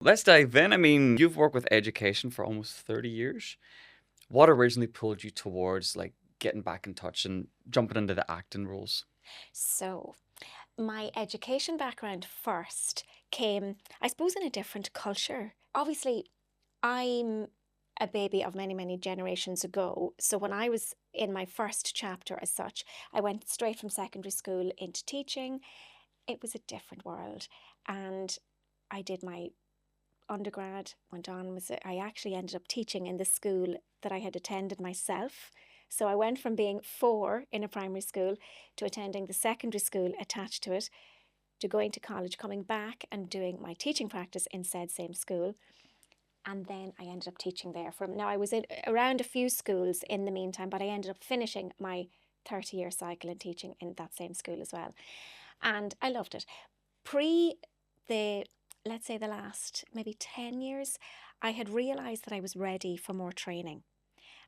Let's dive in. I mean, you've worked with education for almost 30 years. What originally pulled you towards like getting back in touch and jumping into the acting roles? So, my education background first came, I suppose, in a different culture. Obviously, I'm a baby of many, many generations ago. So, when I was in my first chapter, as such, I went straight from secondary school into teaching. It was a different world. And I did my undergrad, went on, I actually ended up teaching in the school that I had attended myself. So I went from being four in a primary school to attending the secondary school attached to it, to going to college, coming back and doing my teaching practice in said same school. And then I ended up teaching there. Now I was around a few schools in the meantime, but I ended up finishing my 30-year cycle in teaching in that same school as well. And I loved it. Pre the, let's say, the last maybe 10 years, I had realized that I was ready for more training.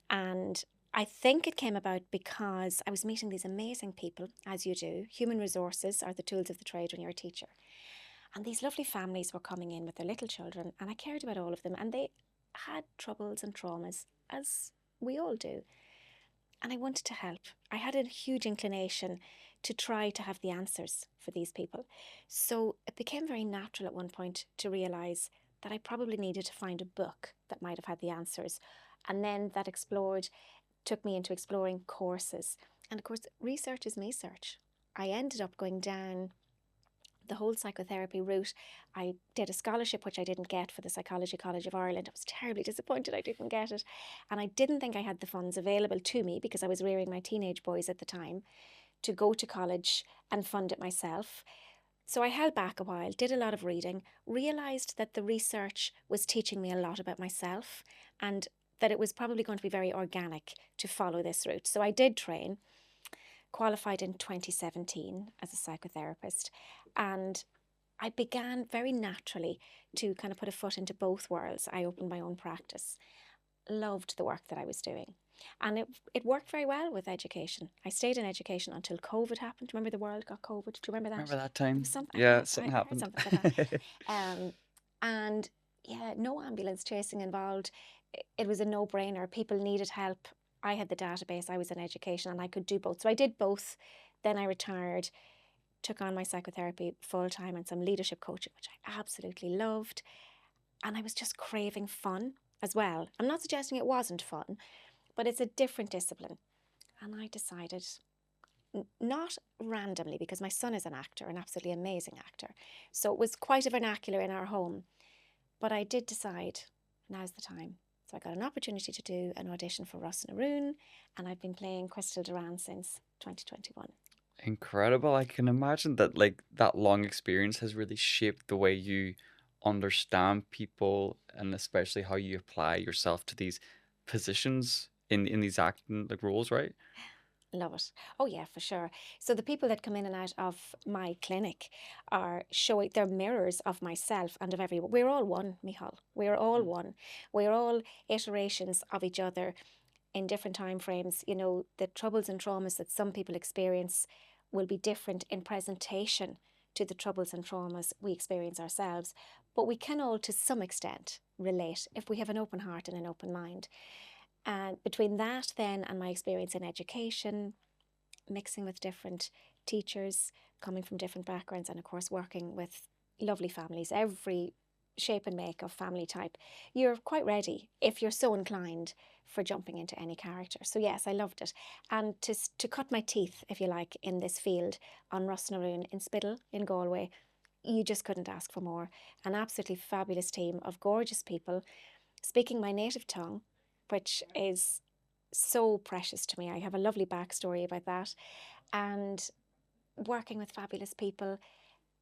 And I think it came about because I was meeting these amazing people, as you do. Human resources are the tools of the trade when you're a teacher. And these lovely families were coming in with their little children, and I cared about all of them. And they had troubles and traumas, as we all do. And I wanted to help. I had a huge inclination to try to have the answers for these people. So it became very natural at one point to realize that I probably needed to find a book that might have had the answers. And then that took me into exploring courses. And of course, research is me search. I ended up going down the whole psychotherapy route. I did a scholarship, which I didn't get, for the Psychology College of Ireland. I was terribly disappointed I didn't get it. And I didn't think I had the funds available to me, because I was rearing my teenage boys at the time, to go to college and fund it myself. So I held back a while, did a lot of reading, realised that the research was teaching me a lot about myself, and that it was probably going to be very organic to follow this route. So I did train, qualified in 2017 as a psychotherapist, and I began very naturally to kind of put a foot into both worlds. I opened my own practice, loved the work that I was doing. And it worked very well with education. I stayed in education until COVID happened. Do you remember the world got COVID? Do you remember that? Remember that There was time? something, Yeah, I something heard happened. something about that. And yeah, no ambulance chasing involved. It was a no brainer. People needed help. I had the database, I was in education, and I could do both. So I did both. Then I retired, took on my psychotherapy full time and some leadership coaching, which I absolutely loved. And I was just craving fun as well. I'm not suggesting it wasn't fun, but it's a different discipline. And I decided, not randomly, because my son is an actor, an absolutely amazing actor. So it was quite a vernacular in our home. But I did decide, now's the time. So I got an opportunity to do an audition for Russ na Rún, and I've been playing Crystal Duran since 2021. Incredible. I can imagine that like that long experience has really shaped the way you understand people and especially how you apply yourself to these positions in these acting like roles, right? Love it. Oh yeah, for sure. So the people that come in and out of my clinic are showing, they're mirrors of myself and of everyone. We're all one, Michal. We're all one. We're all iterations of each other in different time frames. You know, the troubles and traumas that some people experience will be different in presentation to the troubles and traumas we experience ourselves. But we can all, to some extent, relate if we have an open heart and an open mind. And between that, then, and my experience in education, mixing with different teachers coming from different backgrounds, and of course, working with lovely families, every shape and make of family type, you're quite ready, if you're so inclined, for jumping into any character. So, yes, I loved it. And to cut my teeth, if you like, in this field on Russnaroon in Spiddle in Galway, you just couldn't ask for more. An absolutely fabulous team of gorgeous people speaking my native tongue, which is so precious to me. I have a lovely backstory about that. And working with fabulous people,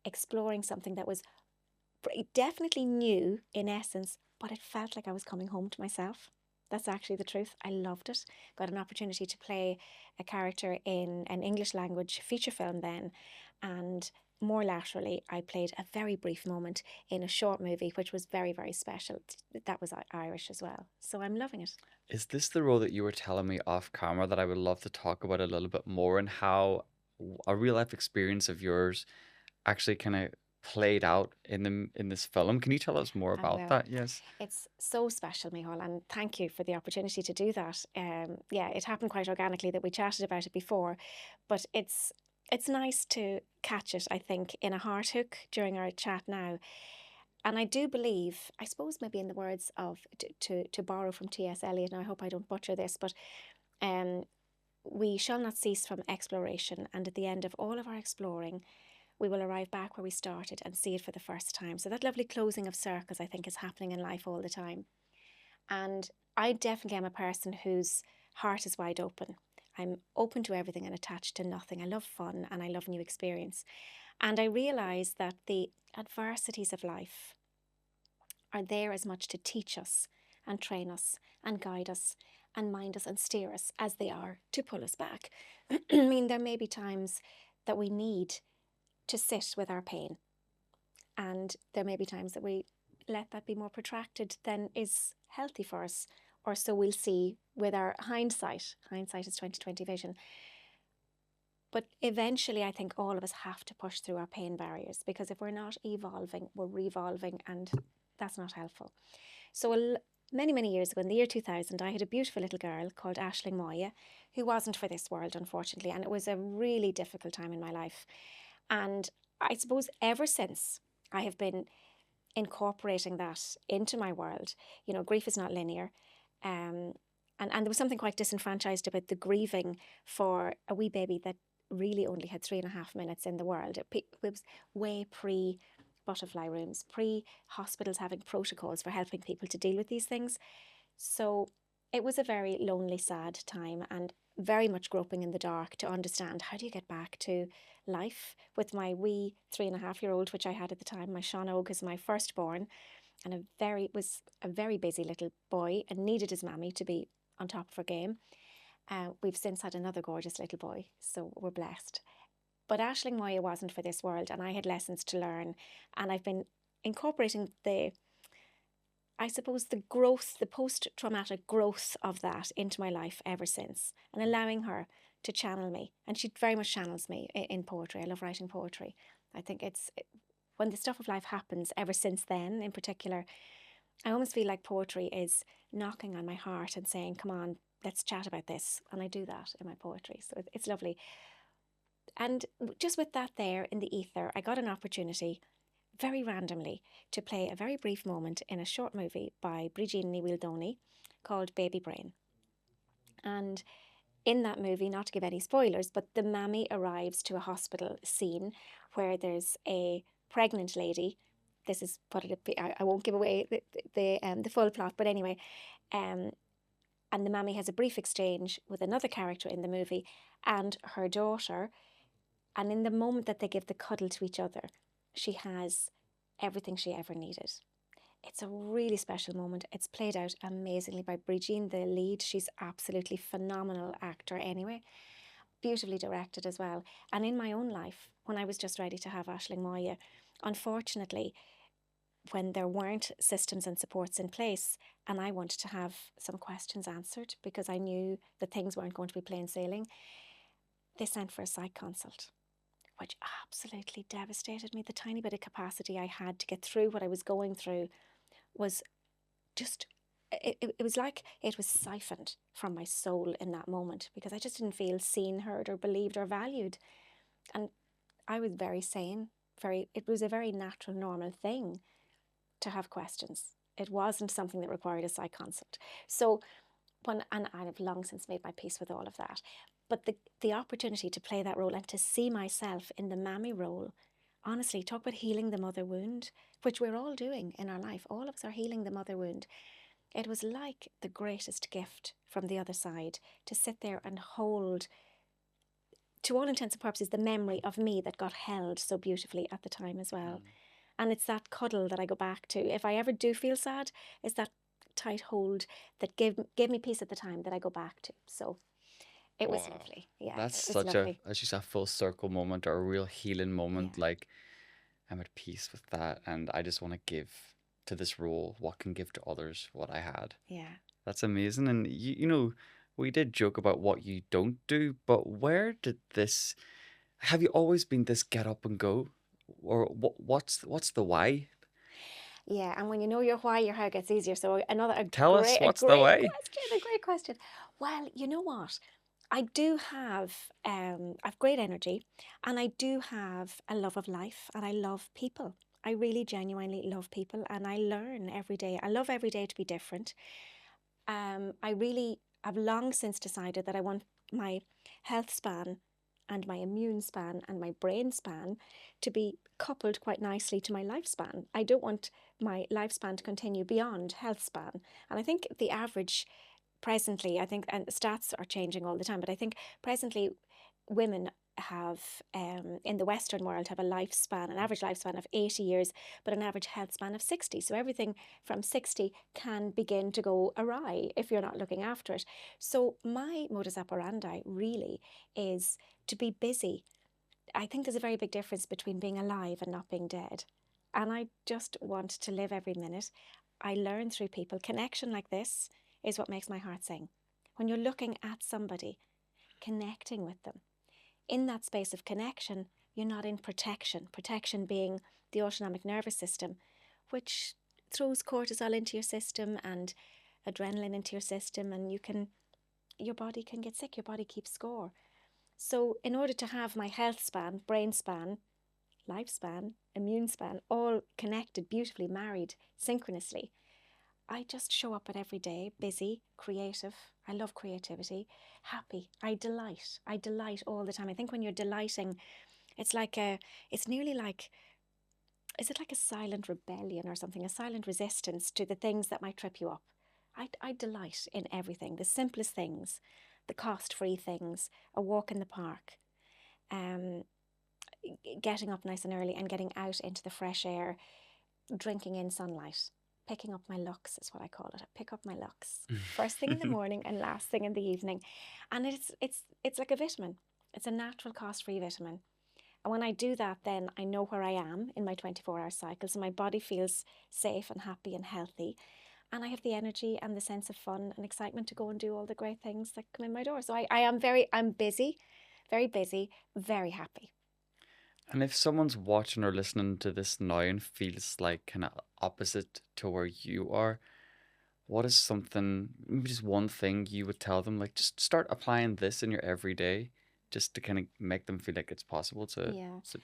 exploring something that was definitely new in essence, but it felt like I was coming home to myself. That's actually the truth. I loved it. Got an opportunity to play a character in an English language feature film then, and more laterally, I played a very brief moment in a short movie, which was very, very special. That was Irish as well. So I'm loving it. Is this the role that you were telling me off camera that I would love to talk about a little bit more and how a real life experience of yours actually kind of played out in this film. Can you tell us more I about will. that? Yes. It's so special, Mihal, and thank you for the opportunity to do that. Yeah, it happened quite organically that we chatted about it before, but it's nice to catch it, I think, in a heart hook during our chat now. And I do believe, I suppose maybe in the words of, to borrow from T.S. Eliot, and I hope I don't butcher this, but um, we shall not cease from exploration, and at the end of all of our exploring, we will arrive back where we started and see it for the first time. So that lovely closing of circles, I think, is happening in life all the time. And I definitely am a person whose heart is wide open. I'm open to everything and attached to nothing. I love fun and I love new experience. And I realise that the adversities of life are there as much to teach us and train us and guide us and mind us and steer us as they are to pull us back. I mean, there may be times that we need to sit with our pain, and there may be times that we let that be more protracted than is healthy for us, or so we'll see with our hindsight. Hindsight is 2020 vision. But eventually, I think all of us have to push through our pain barriers, because if we're not evolving, we're revolving, and that's not helpful. So many, many years ago, in the year 2000, I had a beautiful little girl called Aisling Moya, who wasn't for this world, unfortunately, and it was a really difficult time in my life. And I suppose ever since, I have been incorporating that into my world. You know, grief is not linear. And there was something quite disenfranchised about the grieving for a wee baby that really only had 3.5 minutes in the world. It was way pre butterfly rooms, pre hospitals having protocols for helping people to deal with these things. So it was a very lonely, sad time, and very much groping in the dark to understand, how do you get back to life with my wee 3.5-year-old, which I had at the time. My Sean Og is my firstborn, and was a very busy little boy and needed his mammy to be on top of her game. We've since had another gorgeous little boy, so we're blessed. But Aisling Moya wasn't for this world, and I had lessons to learn, and I've been incorporating I suppose the growth, the post-traumatic growth of that into my life ever since, and allowing her to channel me. And she very much channels me in poetry. I love writing poetry. I think when the stuff of life happens ever since then, in particular, I almost feel like poetry is knocking on my heart and saying, come on, let's chat about this. And I do that in my poetry. So it's lovely. And just with that there in the ether, I got an opportunity very randomly to play a very brief moment in a short movie by Brígin Ní Bhfuil called Baby Brain. And in that movie, not to give any spoilers, but the mammy arrives to a hospital scene where there's a pregnant lady. This is what I won't give away the full plot, but anyway, and the mammy has a brief exchange with another character in the movie and her daughter. And in the moment that they give the cuddle to each other, she has everything she ever needed. It's a really special moment. It's played out amazingly by Brígin, the lead. She's absolutely phenomenal actor anyway. Beautifully directed as well. And in my own life, when I was just ready to have Aisling Moya, unfortunately, when there weren't systems and supports in place, and I wanted to have some questions answered because I knew that things weren't going to be plain sailing, they sent for a psych consult, which absolutely devastated me. The tiny bit of capacity I had to get through what I was going through was just, it was like it was siphoned from my soul in that moment, because I just didn't feel seen, heard, or believed, or valued. And I was very sane. It was a very natural, normal thing to have questions. It wasn't something that required a psych consult. So and I've long since made my peace with all of that. But the opportunity to play that role and to see myself in the mammy role, honestly, talk about healing the mother wound, which we're all doing in our life. All of us are healing the mother wound. It was like the greatest gift from the other side to sit there and hold, to all intents and purposes, the memory of me that got held so beautifully at the time as well. And it's that cuddle that I go back to. If I ever do feel sad, it's that tight hold that gave me peace at the time that I go back to. So it was Wow. lovely. Yeah, That's it was such a, lovely. as you said, full circle moment or a real healing moment. Yeah, Like, I'm at peace with that, and I just want to give to this role what can give to others what I had. yeah. That's amazing. And we did joke about what you don't do, but where did this, have you always been this get up and go? or what's the why? Yeah, and when you know your why, your how gets easier. So another a Tell us great a what's the great why. question, a great question. Well, you know what? I do have I've great energy, and I do have a love of life, and I love people. I really genuinely love people, and I learn every day. I love every day to be different. I've long since decided that I want my health span and my immune span and my brain span to be coupled quite nicely to my lifespan. I don't want my lifespan to continue beyond health span. And I think the average presently, I think, and the stats are changing all the time, but I think presently women have, in the Western world, have a lifespan, an average lifespan of 80 years, but an average health span of 60. So everything from 60 can begin to go awry if you're not looking after it. So my modus operandi really is to be busy. I think there's a very big difference between being alive and not being dead. And I just want to live every minute. I learn through people. Connection like this is what makes my heart sing. When you're looking at somebody, connecting with them, in that space of connection, you're not in protection. Protection being the autonomic nervous system, which throws cortisol into your system and adrenaline into your system, and your body can get sick, your body keeps score. So in order to have my health span, brain span, lifespan, immune span, all connected, beautifully married, synchronously, I just show up at every day, busy, creative. I love creativity, happy. I delight. I delight all the time. I think when you're delighting, it's nearly like, is it like a silent rebellion or something, a silent resistance to the things that might trip you up? I delight in everything, the simplest things, the cost-free things, a walk in the park, um, getting up nice and early and getting out into the fresh air, drinking in sunlight. Picking up my lux is what I call it. I pick up my lux first thing in the morning and last thing in the evening, and it's like a vitamin. It's a natural cost-free vitamin. And when I do that, then I know where I am in my 24-hour cycle, so my body feels safe and happy and healthy, and I have the energy and the sense of fun and excitement to go and do all the great things that come in my door. So I'm busy, very busy, very happy. And if someone's watching or listening to this now and feels like kind of opposite to where you are, what is something, maybe just one thing you would tell them, like just start applying this in your everyday, just to kind of make them feel like it's possible to. Yeah. So,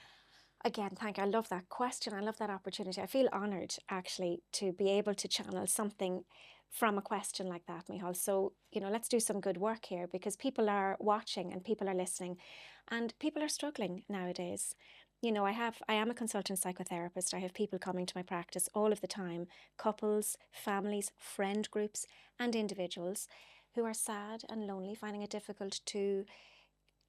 Again, thank you. I love that question. I love that opportunity. I feel honoured actually to be able to channel something from a question like that, Michal. So, let's do some good work here, because people are watching and people are listening and people are struggling nowadays. I am a consultant psychotherapist. I have people coming to my practice all of the time, couples, families, friend groups, and individuals who are sad and lonely, finding it difficult to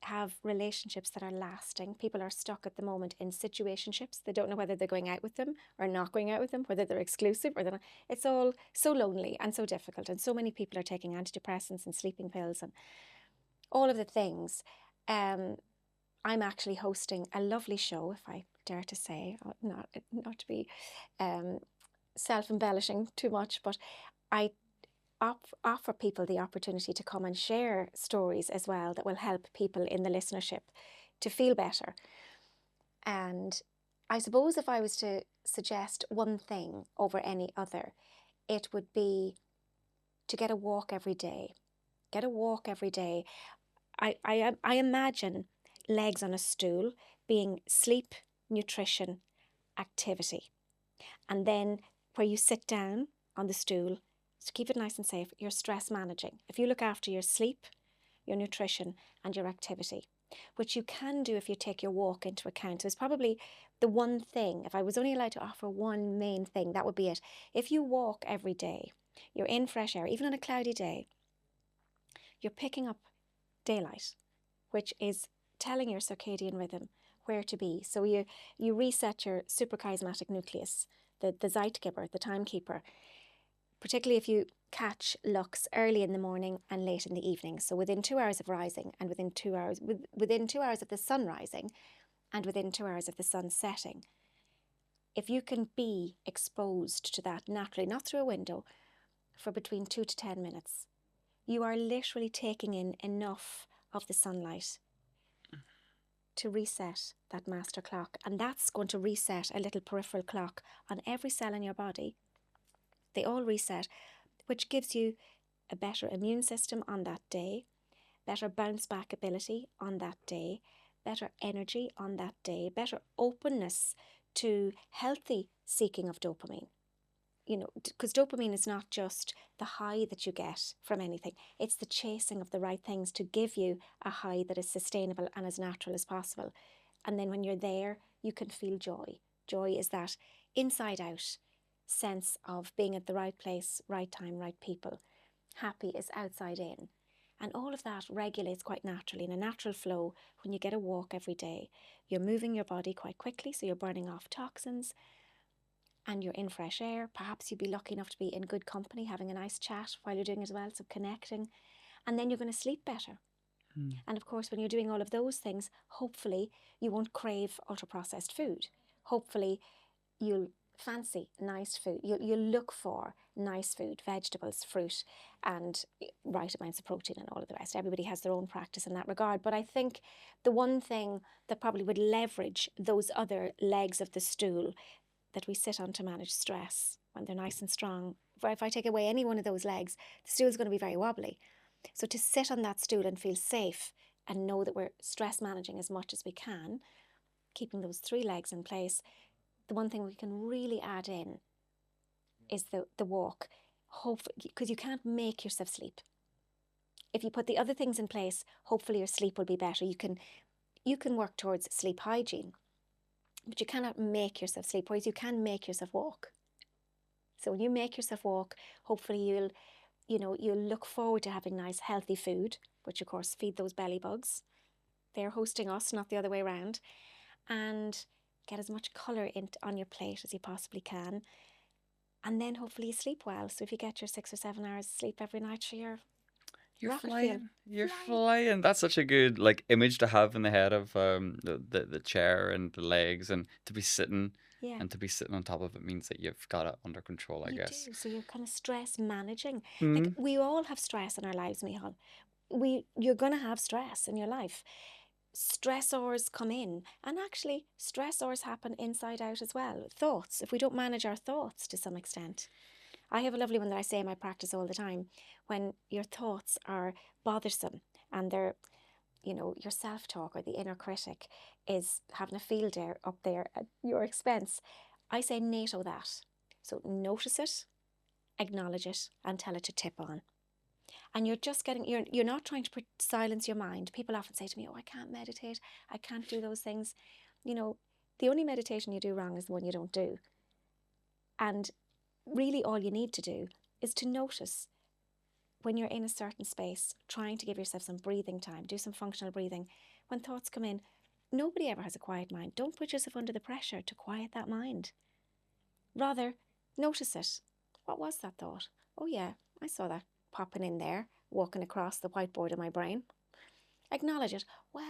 have relationships that are lasting. People are stuck at the moment in situationships. They don't know whether they're going out with them or not going out with them, whether they're exclusive or they're not. It's all so lonely and so difficult. And so many people are taking antidepressants and sleeping pills and all of the things. I'm actually hosting a lovely show, if I dare to say, not to be self-embellishing too much, but I offer people the opportunity to come and share stories as well that will help people in the listenership to feel better. And I suppose if I was to suggest one thing over any other, it would be to get a walk every day. Get a walk every day. I imagine legs on a stool being sleep, nutrition, activity. And then where you sit down on the stool, to keep it nice and safe, you're stress managing. If you look after your sleep, your nutrition, and your activity, which you can do if you take your walk into account. So it's probably the one thing, if I was only allowed to offer one main thing, that would be it. If you walk every day, you're in fresh air, even on a cloudy day, you're picking up daylight, which is telling your circadian rhythm where to be. So you reset your suprachiasmatic nucleus, the Zeitgeber, the timekeeper, particularly if you catch lux early in the morning and late in the evening. So within 2 hours of rising and within 2 hours, within 2 hours of the sun rising and within 2 hours of the sun setting. If you can be exposed to that naturally, not through a window, for between 2 to 10 minutes, you are literally taking in enough of the sunlight to reset that master clock, and that's going to reset a little peripheral clock on every cell in your body. They all reset, which gives you a better immune system on that day, better bounce back ability on that day, better energy on that day, better openness to healthy seeking of dopamine. Because dopamine is not just the high that you get from anything, it's the chasing of the right things to give you a high that is sustainable and as natural as possible. And then when you're there, you can feel joy. Joy is that inside out sense of being at the right place, right time, right people. Happy is outside in. And all of that regulates quite naturally in a natural flow when you get a walk every day. You're moving your body quite quickly, so you're burning off toxins and you're in fresh air. Perhaps you'd be lucky enough to be in good company, having a nice chat while you're doing it as well, so connecting. And then you're going to sleep better. And of course, when you're doing all of those things, hopefully you won't crave ultra-processed food. Hopefully you'll fancy nice food. You'll look for nice food, vegetables, fruit, and right amounts of protein and all of the rest. Everybody has their own practice in that regard. But I think the one thing that probably would leverage those other legs of the stool that we sit on to manage stress when they're nice and strong, if I take away any one of those legs, the stool's going to be very wobbly. So to sit on that stool and feel safe and know that we're stress managing as much as we can, keeping those three legs in place, the one thing we can really add in is the walk. Hopefully, because you can't make yourself sleep. If you put the other things in place, hopefully your sleep will be better. You can work towards sleep hygiene, but you cannot make yourself sleep, whereas you can make yourself walk. So when you make yourself walk, hopefully you'll look forward to having nice healthy food, which of course feed those belly bugs. They're hosting us, not the other way around. And get as much colour on your plate as you possibly can. And then hopefully you sleep well. So if you get your 6 or 7 hours sleep every night, You're rocket flying. fuel. You're flying. That's such a good image to have in the head of the chair and the legs, and to be sitting. Yeah. And to be sitting on top of it means that you've got it under control, I guess. You do. So you're kind of stress managing. Mm. Like we all have stress in our lives, Michal. You're going to have stress in your life. Stressors come in, and actually stressors happen inside out as well. Thoughts, if we don't manage our thoughts to some extent. I have a lovely one that I say in my practice all the time. When your thoughts are bothersome and they're, your self-talk or the inner critic is having a field day up there at your expense, I say NATO that. So notice it, acknowledge it, and tell it to tip on. And you're not trying to silence your mind. People often say to me, oh, I can't meditate, I can't do those things. The only meditation you do wrong is the one you don't do. And really all you need to do is to notice when you're in a certain space, trying to give yourself some breathing time, do some functional breathing. When thoughts come in, nobody ever has a quiet mind. Don't put yourself under the pressure to quiet that mind. Rather, notice it. What was that thought? Oh yeah, I saw that popping in there, walking across the whiteboard of my brain. Acknowledge it. Well,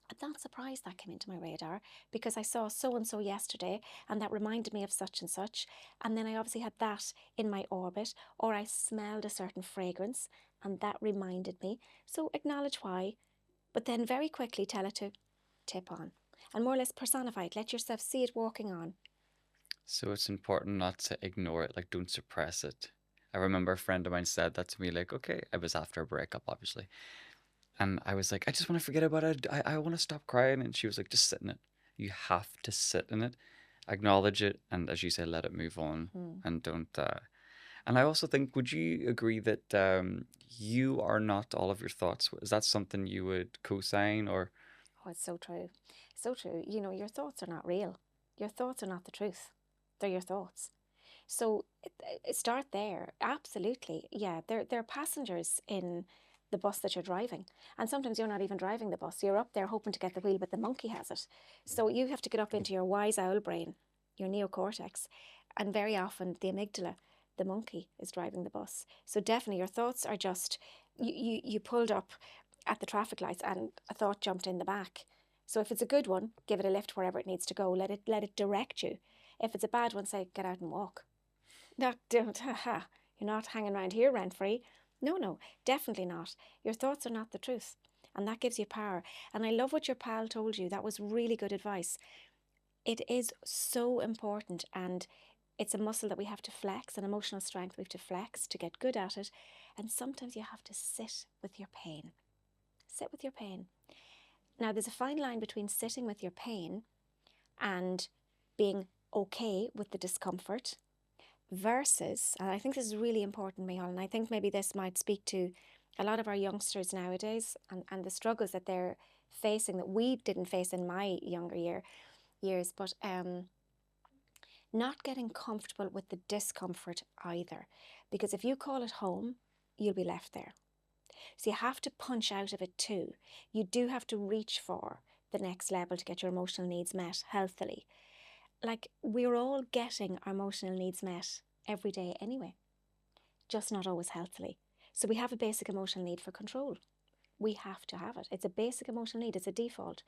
I'm not surprised that came into my radar because I saw so-and-so yesterday and that reminded me of such and such. And then I obviously had that in my orbit, or I smelled a certain fragrance and that reminded me. So acknowledge why, but then very quickly tell it to tip on and more or less personify it. Let yourself see it walking on. So it's important not to ignore it, don't suppress it. I remember a friend of mine said that to me, okay, it was after a breakup, obviously. And I was like, I just want to forget about it. I want to stop crying. And she was like, just sit in it. You have to sit in it, acknowledge it, and as you say, let it move on. And don't. And I also think, would you agree that you are not all of your thoughts? Is that something you would co-sign or? Oh, it's so true. So true. Your thoughts are not real. Your thoughts are not the truth. They're your thoughts. So start there. Absolutely. Yeah, they're passengers in the bus that you're driving. And sometimes you're not even driving the bus. You're up there hoping to get the wheel, but the monkey has it. So you have to get up into your wise owl brain, your neocortex. And very often the amygdala, the monkey, is driving the bus. So definitely your thoughts are just, you pulled up at the traffic lights and a thought jumped in the back. So if it's a good one, give it a lift wherever it needs to go. Let it direct you. If it's a bad one, say, get out and walk. You're not hanging around here rent-free. No, definitely not. Your thoughts are not the truth. and that gives you power. And I love what your pal told you. That was really good advice. It is so important, and it's a muscle that we have to flex, an emotional strength we have to flex to get good at it. And sometimes you have to sit with your pain. Sit with your pain. Now, there's a fine line between sitting with your pain and being okay with the discomfort versus, and I think this is really important, Mihal, and I think maybe this might speak to a lot of our youngsters nowadays and the struggles that they're facing that we didn't face in my younger years, but not getting comfortable with the discomfort either. Because if you call it home, you'll be left there. So you have to punch out of it too. You do have to reach for the next level to get your emotional needs met healthily. Like, we're all getting our emotional needs met every day anyway, just not always healthily. So we have a basic emotional need for control. We have to have it. It's a basic emotional need, it's a default.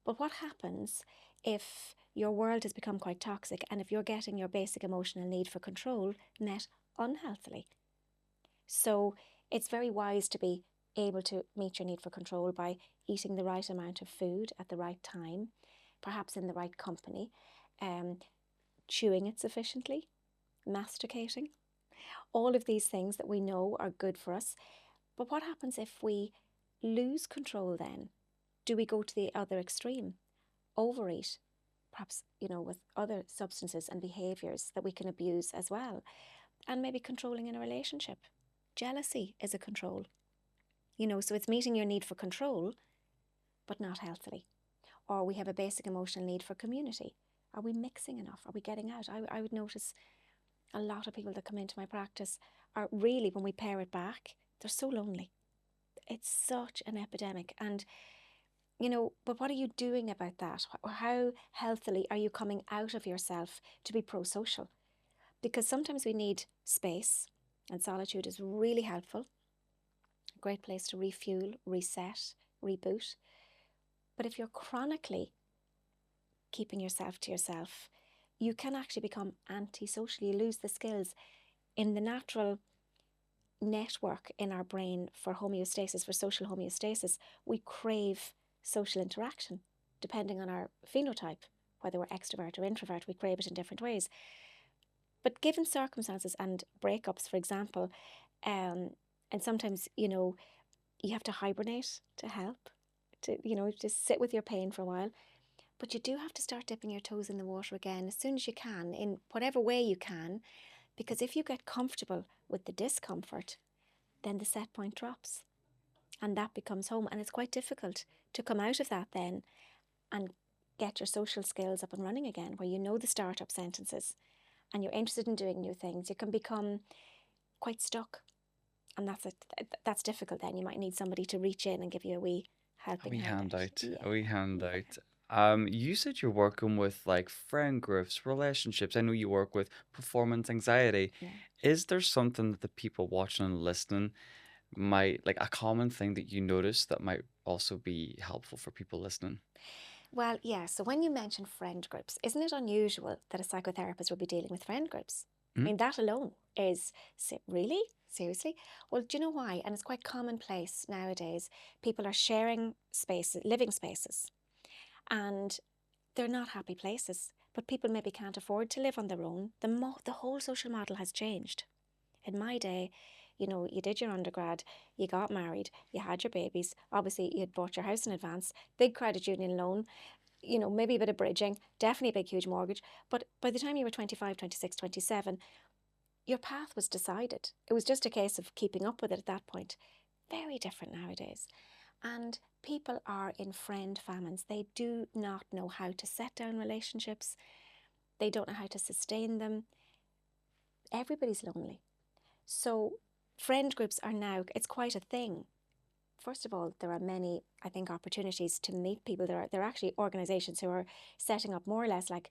But what happens if your world has become quite toxic and if you're getting your basic emotional need for control met unhealthily? So it's very wise to be able to meet your need for control by eating the right amount of food at the right time, perhaps in the right company, chewing it sufficiently, masticating, all of these things that we know are good for us. But what happens if we lose control then? Do we go to the other extreme? Overeat, perhaps, with other substances and behaviours that we can abuse as well. And maybe controlling in a relationship. Jealousy is a control. So it's meeting your need for control, but not healthily. Or we have a basic emotional need for community. Are we mixing enough? Are we getting out? I would notice a lot of people that come into my practice are really, when we pare it back, they're so lonely. It's such an epidemic. And, but what are you doing about that? How healthily are you coming out of yourself to be pro-social? Because sometimes we need space, and solitude is really helpful. A great place to refuel, reset, reboot. But if you're chronically keeping yourself to yourself, you can actually become antisocial. You lose the skills in the natural network in our brain for homeostasis, for social homeostasis. We crave social interaction depending on our phenotype, whether we're extrovert or introvert. We crave it in different ways. But given circumstances and breakups, for example, and sometimes, you have to hibernate to help, to, just sit with your pain for a while. But you do have to start dipping your toes in the water again as soon as you can, in whatever way you can, because if you get comfortable with the discomfort, then the set point drops and that becomes home. And it's quite difficult to come out of that then and get your social skills up and running again, where you know the startup sentences and you're interested in doing new things. You can become quite stuck, and that's difficult. Then you might need somebody to reach in and give you a wee A helping wee hand out. handout. Yeah, A wee yeah, handout. You said you're working with like friend groups, relationships. I know you work with performance anxiety. yeah. Is there something that the people watching and listening might like a common thing that you notice that might also be helpful for people listening? Well, yeah. So when you mention friend groups, isn't it unusual that a psychotherapist would be dealing with friend groups? I Mm? mean, that alone is really seriously. Well, do you know why? And it's quite commonplace nowadays. People are sharing spaces, living spaces, and they're not happy places. But people maybe can't afford to live on their own. The whole social model has changed. In my day, you did your undergrad, you got married, you had your babies. Obviously, you had bought your house in advance, big credit union loan, maybe a bit of bridging, definitely a big, huge mortgage. But by the time you were 25, 26, 27, your path was decided. It was just a case of keeping up with it at that point. Very different nowadays. And people are in friend famines. They do not know how to set down relationships. They don't know how to sustain them. Everybody's lonely. So friend groups are now, it's quite a thing. First of all, there are many, I think, opportunities to meet people. There are actually organisations who are setting up more or less like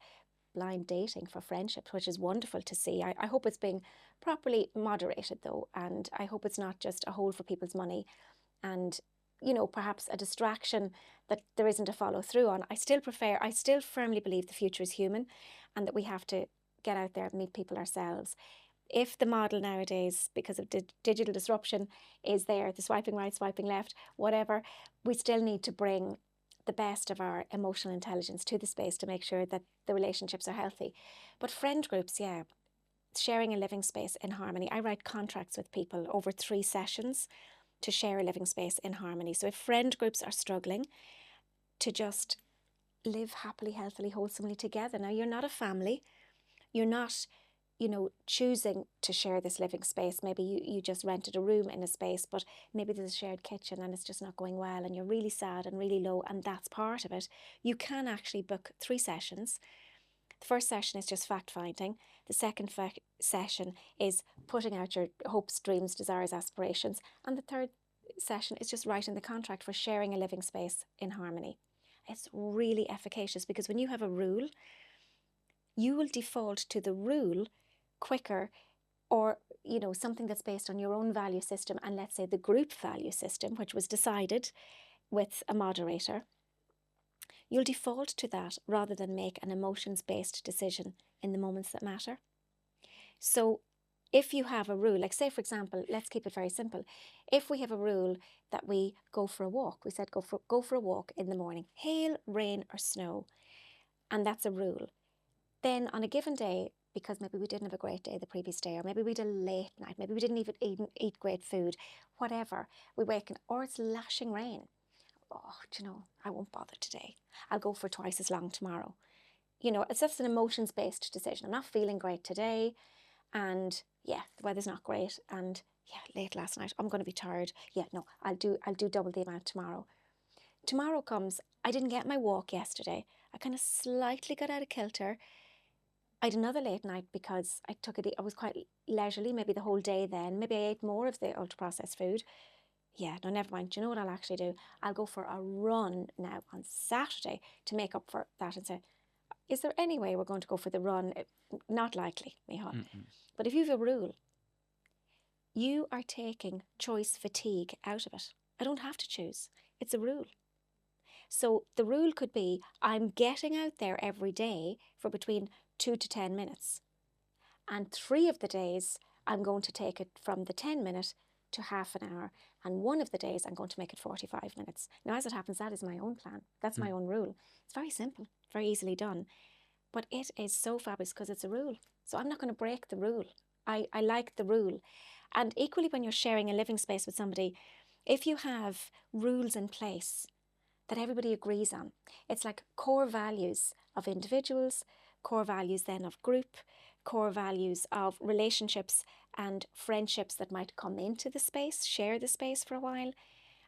blind dating for friendships, which is wonderful to see. I hope it's being properly moderated though, and I hope it's not just a hole for people's money and, perhaps a distraction that there isn't a follow through on. I still firmly believe the future is human and that we have to get out there and meet people ourselves. if the model nowadays, because of digital disruption, is there, the swiping right, swiping left, whatever, we still need to bring the best of our emotional intelligence to the space to make sure that the relationships are healthy. But friend groups, yeah, sharing a living space in harmony. I write contracts with people over 3 sessions to share a living space in harmony. So if friend groups are struggling, to just live happily, healthily, wholesomely together. Now, you're not a family. You're not, choosing to share this living space. Maybe you just rented a room in a space, but maybe there's a shared kitchen and it's just not going well and you're really sad and really low, and that's part of it. You can actually book 3 sessions. The first session is just fact finding. The second session is putting out your hopes, dreams, desires, aspirations. And the third session is just writing the contract for sharing a living space in harmony. It's really efficacious because when you have a rule, you will default to the rule quicker, or something that's based on your own value system, and let's say the group value system, which was decided with a moderator. You'll default to that rather than make an emotions-based decision in the moments that matter. So if you have a rule, like say for example, let's keep it very simple. If we have a rule that we go for a walk, we said go for a walk in the morning, hail, rain or snow, and that's a rule. Then on a given day, because maybe we didn't have a great day the previous day, or maybe we did a late night, maybe we didn't even eat great food, whatever, we wake up, or it's lashing rain. Oh, I won't bother today. I'll go for twice as long tomorrow. It's just an emotions-based decision. I'm not feeling great today, and yeah, the weather's not great, and yeah, late last night, I'm going to be tired. Yeah, no, I'll do double the amount tomorrow. Tomorrow comes, I didn't get my walk yesterday. I kind of slightly got out of kilter. I had another late night because I was quite leisurely, maybe the whole day then. Maybe I ate more of the ultra-processed food. Yeah, no, never mind. Do you know what I'll actually do? I'll go for a run now on Saturday to make up for that and say, is there any way we're going to go for the run? Not likely, Michal. Mm-mm. But if you have a rule, you are taking choice fatigue out of it. I don't have to choose. It's a rule. So the rule could be I'm getting out there every day for between 2 to 10 minutes. And 3 of the days I'm going to take it from the 10-minute to half an hour. And 1 of the days I'm going to make it 45 minutes. Now, as it happens, that is my own plan. That's my own rule. It's very simple, very easily done. But it is so fabulous because it's a rule. So I'm not going to break the rule. I like the rule. And equally, when you're sharing a living space with somebody, if you have rules in place that everybody agrees on, it's like core values of individuals, core values then of group, core values of relationships and friendships that might come into the space, share the space for a while,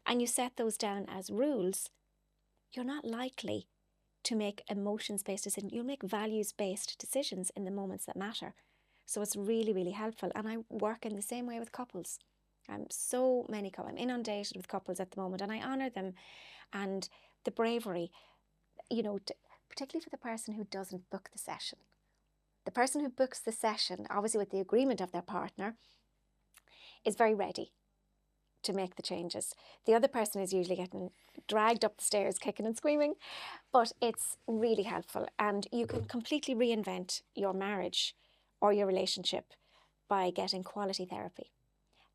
and you set those down as rules, you're not likely to make emotions-based decisions. You'll make values-based decisions in the moments that matter. So it's really, really helpful. And I work in the same way with couples. I'm inundated with couples at the moment, and I honour them and the bravery, particularly for the person who doesn't book the session. The person who books the session, obviously with the agreement of their partner, is very ready to make the changes. The other person is usually getting dragged up the stairs, kicking and screaming, but it's really helpful. And you can completely reinvent your marriage or your relationship by getting quality therapy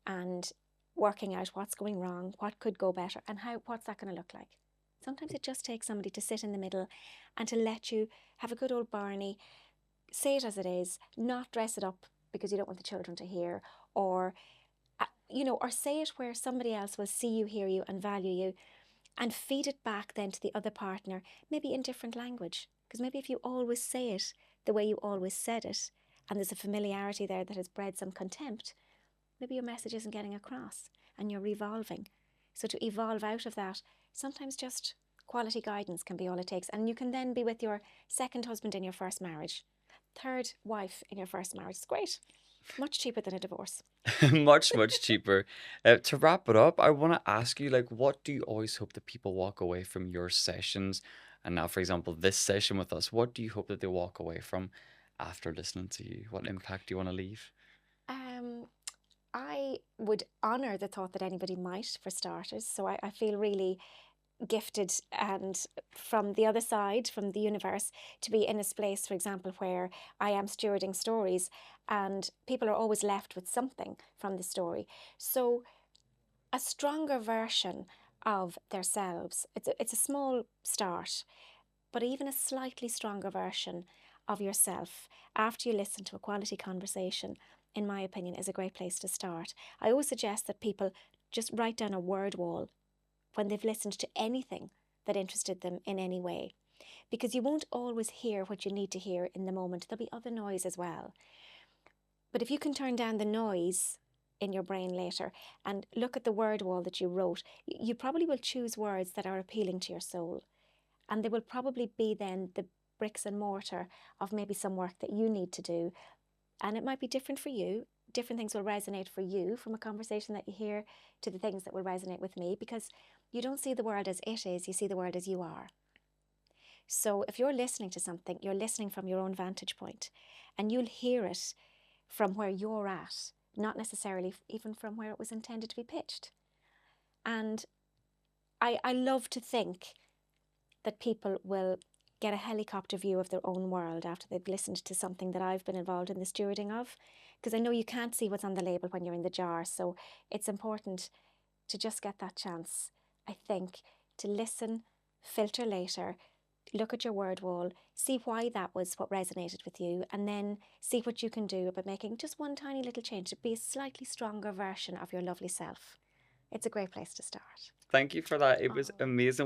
and working out what's going wrong, what could go better, and what's that going to look like. Sometimes it just takes somebody to sit in the middle and to let you have a good old Barney, say it as it is, not dress it up because you don't want the children to hear, or or say it where somebody else will see you, hear you, and value you, and feed it back then to the other partner, maybe in different language. Because maybe if you always say it the way you always said it, and there's a familiarity there that has bred some contempt, maybe your message isn't getting across and you're revolving. So to evolve out of that, sometimes just quality guidance can be all it takes. And you can then be with your second husband in your first marriage, third wife in your first marriage. It's great. Much cheaper than a divorce. Much, much cheaper. To wrap it up, I want to ask you, like, what do you always hope that people walk away from your sessions? And now, for example, this session with us, what do you hope that they walk away from after listening to you? What impact do you want to leave? I would honour the thought that anybody might, for starters. So I feel really gifted and from the other side, from the universe, to be in a space, for example, where I am stewarding stories and people are always left with something from the story. So a stronger version of themselves, it's a small start, but even a slightly stronger version of yourself after you listen to a quality conversation, in my opinion, is a great place to start. I always suggest that people just write down a word wall when they've listened to anything that interested them in any way, because you won't always hear what you need to hear in the moment. There'll be other noise as well. But if you can turn down the noise in your brain later and look at the word wall that you wrote, you probably will choose words that are appealing to your soul. And they will probably be then the bricks and mortar of maybe some work that you need to do. And it might be different for you. Different things will resonate for you from a conversation that you hear to the things that will resonate with me, because you don't see the world as it is, you see the world as you are. So if you're listening to something, you're listening from your own vantage point, and you'll hear it from where you're at, not necessarily even from where it was intended to be pitched. And I love to think that people will get a helicopter view of their own world after they've listened to something that I've been involved in the stewarding of, because I know you can't see what's on the label when you're in the jar. So it's important to just get that chance, I think, to listen, filter later, look at your word wall, see why that was what resonated with you, and then see what you can do about making just one tiny little change to be a slightly stronger version of your lovely self. It's a great place to start. Thank you for that. It was Oh. amazing.